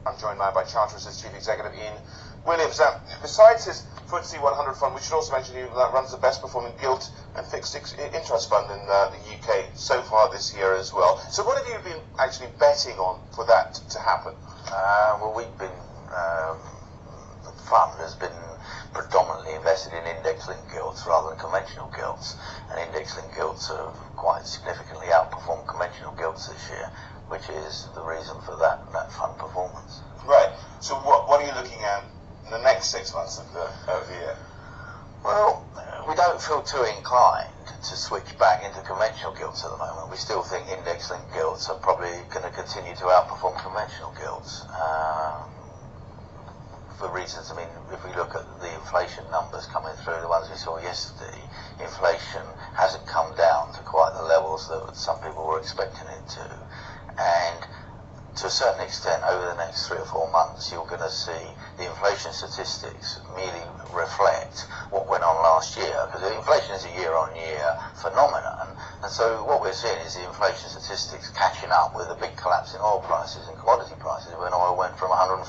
I'm joined now by Charteris Chief Executive Ian Williams. Besides his FTSE 100 fund, we should also mention he runs the best performing gilt and fixed interest fund in the UK so far this year as well. So what have you been actually betting on for that to happen? Well, we've been, the fund has been predominantly invested in index-linked gilts rather than conventional gilts, and index-linked gilts have quite significantly outperformed conventional gilts this year, which is the reason for that fund performance. Right. So what are you looking at in the next 6 months of the year? Well, we don't feel too inclined to switch back into conventional gilts at the moment. We still think index-linked gilts are probably going to continue to outperform conventional gilts. For reasons, I mean, if we look at the inflation numbers coming through, the ones we saw yesterday, inflation hasn't come down to quite the levels that some people were expecting it to. And to a certain extent, over the next 3 or 4 months, you're going to see the inflation statistics merely reflect what went on last year, because inflation is a year-on-year phenomenon, and so what we're seeing is the inflation statistics catching up with a big collapse in oil prices and commodity prices, when oil went from $147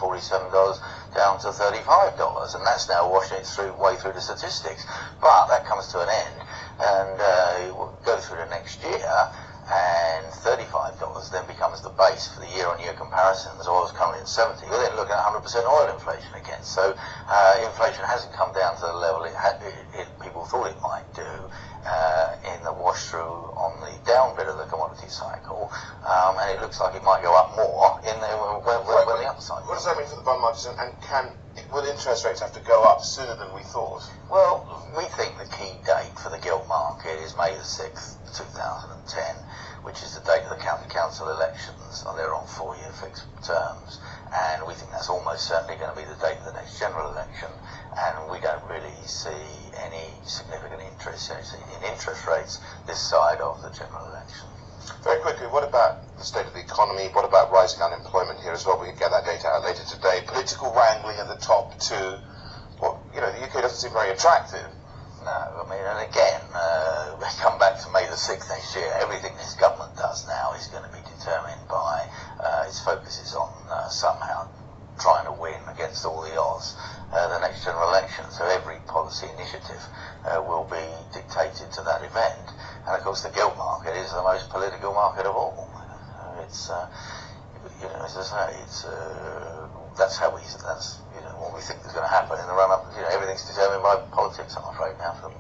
down to $35, and that's now washing its way through the statistics. But that comes to an end, and it will go through the next year, and $35 then becomes the base for the year-on-year comparisons. Oil is currently at 70. We're then looking at 100% oil inflation again. So inflation hasn't come down to the level people thought it might do in the wash-through on the down bit of the commodity cycle, and it looks like it might go up more in when the upside. What does that mean for the bond markets, and will interest rates have to go up sooner than we thought? Well, we think the key date for the gilt market is May the 6th, 2010, which is the date of the county council elections, and they're on 4-year fixed terms, and we think that's almost certainly going to be the date of the next general election, and we don't really see any significant interest in interest rates this side of the general election. Very quickly, what about the state of the economy? What about rising unemployment here as well? We can get that data out later today. Political wrangling at the top too. Well, you know, the UK doesn't seem very attractive. No, I mean, and again, we come back to May the 6th next year. Everything this government does now is going to be determined by its focuses on somehow trying to win against all the odds the next general election. So every policy initiative will be dictated to that event. And of course, the gilt market is the most political market of all. It's, you know, as I say, it's that's what we think is going to happen in the run-up. You know, everything's determined by politics, I'm afraid, now for them.